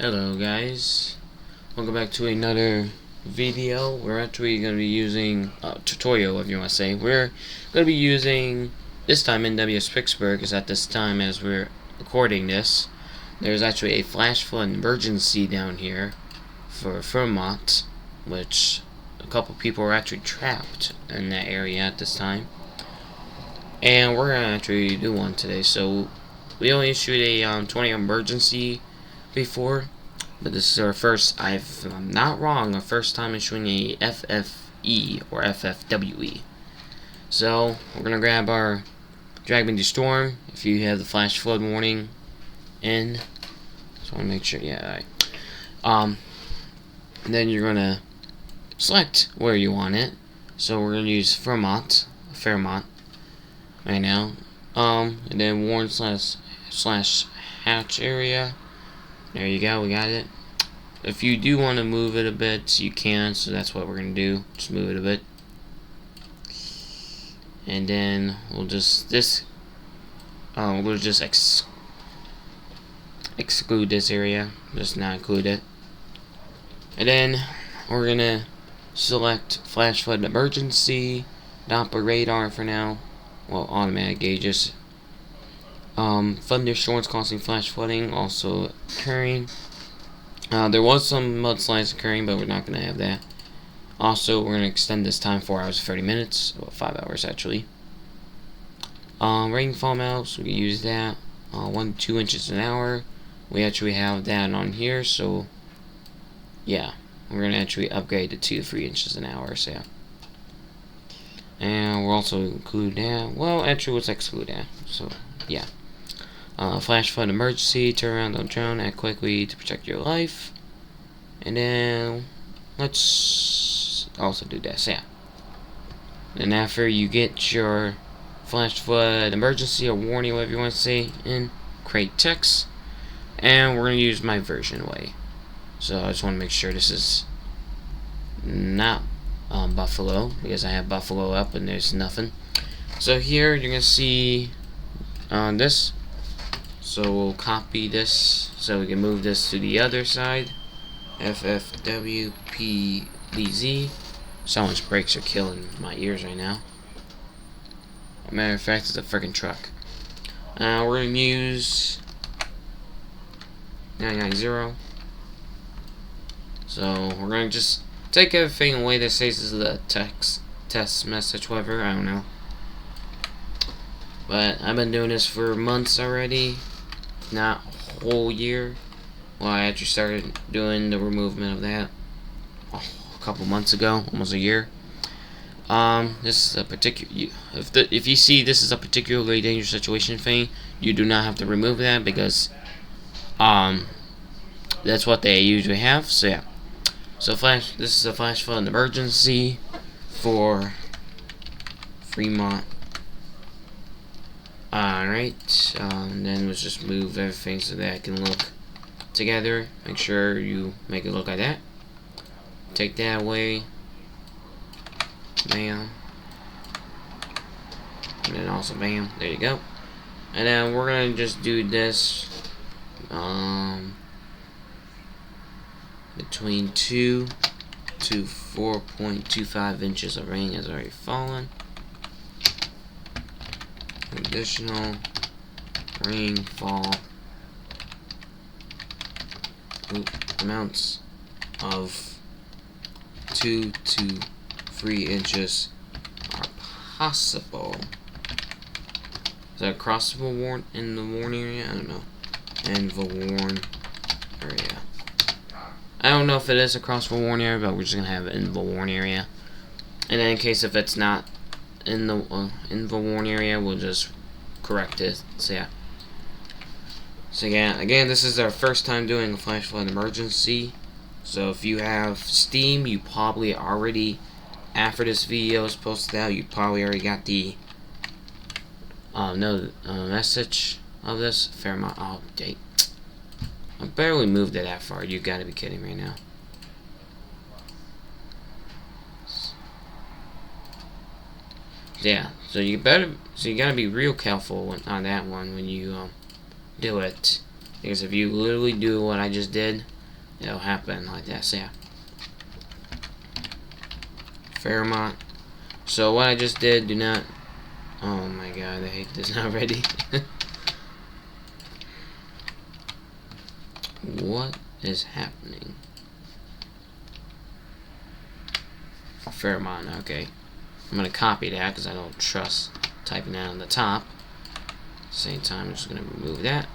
Hello guys, welcome back to another video. We're actually going to be using tutorial, if you want to say. We're going to be using this time AWIPS Pittsburgh, because at this time as we're recording this, there's actually a flash flood emergency down here for Vermont, which a couple people are actually trapped in that area at this time. And we're going to actually do one today. So we only issued a 20 emergency before, but this is our first, if I'm not wrong, our first time issuing a FFE or FFWE. So we're gonna grab our Drag Me to Storm. If you have the flash flood warning in, just want to make sure, yeah, alright. And then you're gonna select where you want it. So we're gonna use Fairmont right now. And then warn slash hatch area. There you go, we got it. If you do want to move it a bit, you can, so that's what we're going to do. Just move it a bit. And then we'll just, exclude this area. Just not include it. And then we're going to select flash flood emergency, Doppler radar for now. Well, automatic gauges. Thunderstorms causing flash flooding also occurring. There was some mudslides occurring, but we're not going to have that. Also, we're going to extend this time 4 hours 30 minutes, well, 5 hours actually. Rainfall maps, we can use that. 1 to 2 inches an hour. We actually have that on here, so yeah, we're going to actually upgrade to 2 to 3 inches an hour, so yeah. And we'll also include that. Well, actually, let's exclude that, so yeah. Flash flood emergency, turn around, don't drown, act quickly to protect your life. And then let's also do this, yeah. And after you get your flash flood emergency or warning, whatever you want to say, in, create text. And we're going to use my version way. So I just want to make sure this is not Buffalo, because I have Buffalo up and there's nothing. So here you're going to see this. So we'll copy this so we can move this to the other side. FFWPDZ. Someone's brakes are killing my ears right now. As a matter of fact, it's a freaking truck. We're going to use 990. So we're going to just take everything away that says this is a test message, whatever, I don't know. But I've been doing this for months already. Not a whole year. Well, I actually started doing the removal of that a couple months ago, almost a year. This is a particular. If you see this is a particularly dangerous situation thing, you do not have to remove that, because that's what they usually have. So yeah. So this is a flash flood emergency for Fremont. Alright, then let's just move everything so that it can look together. Make sure you make it look like that. Take that away. Bam. And then also bam. There you go. And then we're going to just do this between 2 to 4.25 inches of rain has already fallen. Additional rainfall amounts of 2 to 3 inches are possible. Is that across the warn in the warn area? I don't know. In the warn area. I don't know if it is across the warn area, but we're just gonna have it in the warn area. And then in case if it's not in the warn area, we'll just correct it. So yeah. So yeah, again, this is our first time doing a flash flood emergency. So if you have Steam, you probably already, after this video is posted out, you probably already got the message of this Fairmont update. I barely moved it that far. You gotta be kidding right now. Yeah, so you gotta be real careful on that one when you do it. because if you literally do what I just did, it'll happen like that. So yeah, Fairmont. So what I just did, do not. Oh my god, I hate this already. What is happening? Fairmont, okay. I'm gonna copy that because I don't trust typing that on the top. Same time, I'm just gonna remove that.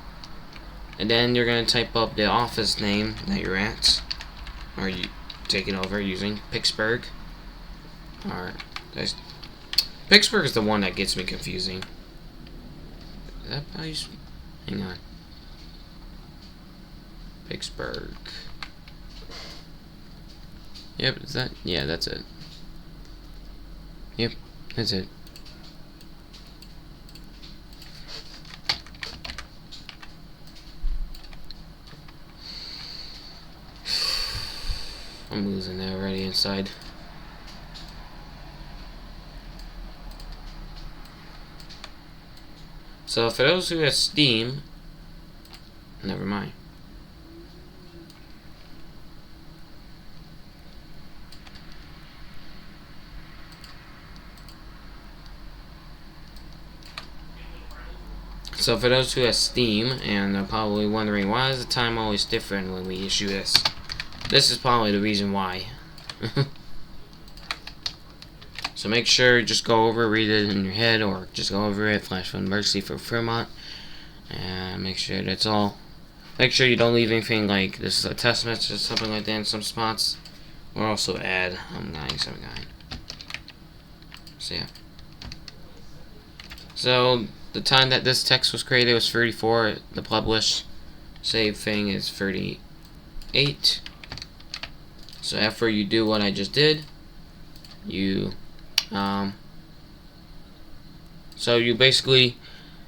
And then you're gonna type up the office name that you're at, or you take it over using Pittsburgh. Or Pittsburgh is the one that gets me confusing. Is that how you? Hang on. Pittsburgh. Yep, is that? Yeah, that's it. Yep, that's it. I'm losing that already inside. So for those who have Steam, never mind. So for those who have Steam and are probably wondering why is the time always different when we issue this, this is probably the reason why. So make sure just go over, read it in your head, or just go over it. Flash Flood Emergency for Fairmont, and make sure that's all. Make sure you don't leave anything like this is a test message or something like that in some spots. Or also add I'm guy. So yeah. So the time that this text was created was 34. The publish save thing is 38. So after you do what I just did, you so you basically,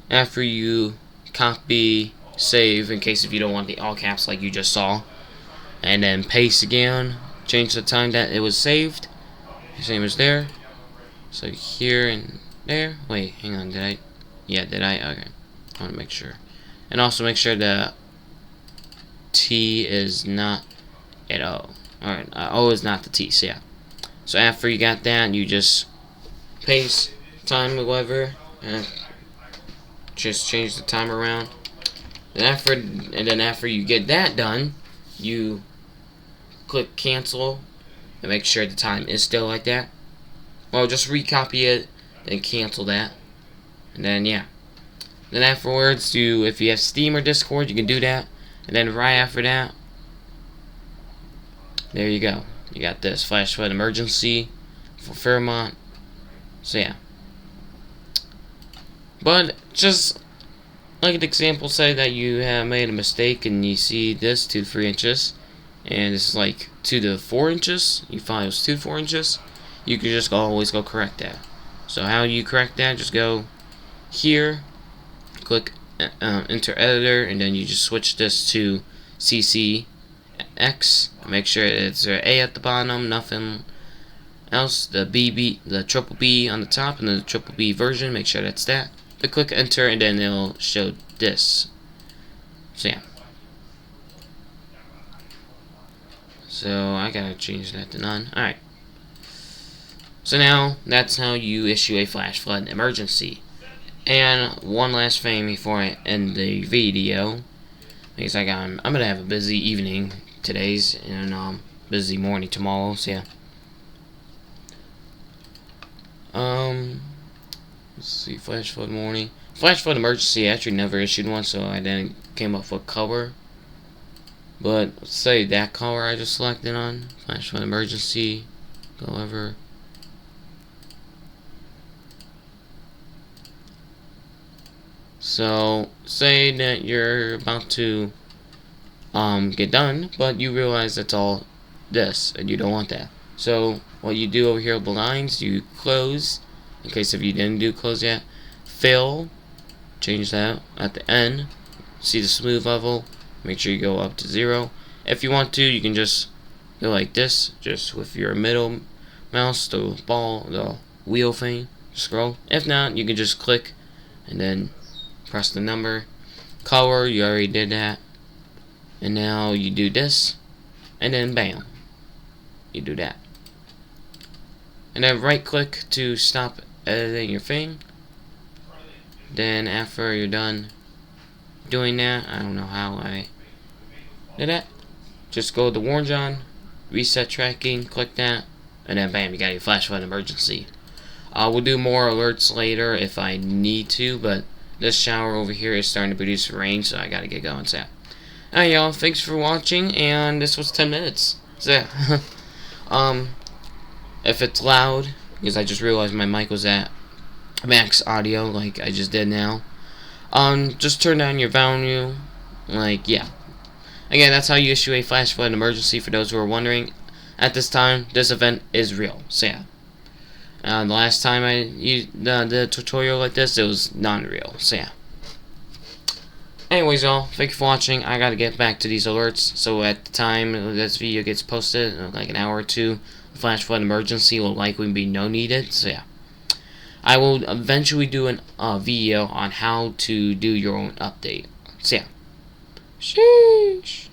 after you copy save in case if you don't want the all caps like you just saw, and then paste again, change the time that it was saved, same as there. So here and there. Wait, hang on, did I? Yeah, did I? Okay, I want to make sure. And also make sure the T is not at O. Alright, O is not the T, so yeah. So after you got that, you just paste time or whatever, and just change the time around. And then after you get that done, you click cancel and make sure the time is still like that. Well, just recopy it and cancel that. And then yeah. Then afterwards, if you have Steam or Discord, you can do that. And then right after that, there you go. You got this Flash Flood Emergency for Fairmont. So yeah. But just like an example, say that you have made a mistake and you see this 2 to 3 inches, and it's like 2 to 4 inches. You find it was 2 to 4 inches. You can just always go correct that. So how you correct that? Just go here, click enter editor, and then you just switch this to CCX. Make sure it's A at the bottom, nothing else. The triple B on the top, and the triple B version. Make sure that's that. Then click enter, and then it'll show this. So yeah. So I gotta change that to none. Alright. So now that's how you issue a Flash Flood Emergency. And one last thing before I end the video, because I'm gonna have a busy evening today's and busy morning tomorrow. So yeah. Let's see, Flash Flood Morning. Flash Flood Emergency, I actually never issued one, so I didn't came up with color. But let's say that color I just selected on Flash Flood Emergency. Go over. So say that you're about to get done, but you realize it's all this, and you don't want that. So what you do over here with the lines, you close. In case if you didn't do close yet, fill, change that at the end. See the smooth level, make sure you go up to 0. If you want to, you can just go like this, just with your middle mouse, the ball, the wheel thing, scroll. If not, you can just click and then press the number. Color, you already did that. And now you do this, and then bam, you do that. And then right click to stop editing your thing. Then after you're done doing that, I don't know how I did that, just go to Warn John, reset tracking, click that, and then bam, you got your flash flood emergency. We'll do more alerts later if I need to, but this shower over here is starting to produce rain, so I gotta get going. So, alright, y'all, thanks for watching, and this was 10 minutes. So, yeah. If it's loud, because I just realized my mic was at max audio, like I just did now, just turn down your volume, like, yeah. Again, that's how you issue a flash flood emergency, for those who are wondering. At this time, this event is real, so yeah. The last time I used the tutorial like this, it was non-real, so yeah. Anyways, y'all, thank you for watching. I gotta get back to these alerts, so at the time this video gets posted, like an hour or two, the flash flood emergency will likely be no needed, so yeah. I will eventually do a video on how to do your own update, so yeah. Sheesh.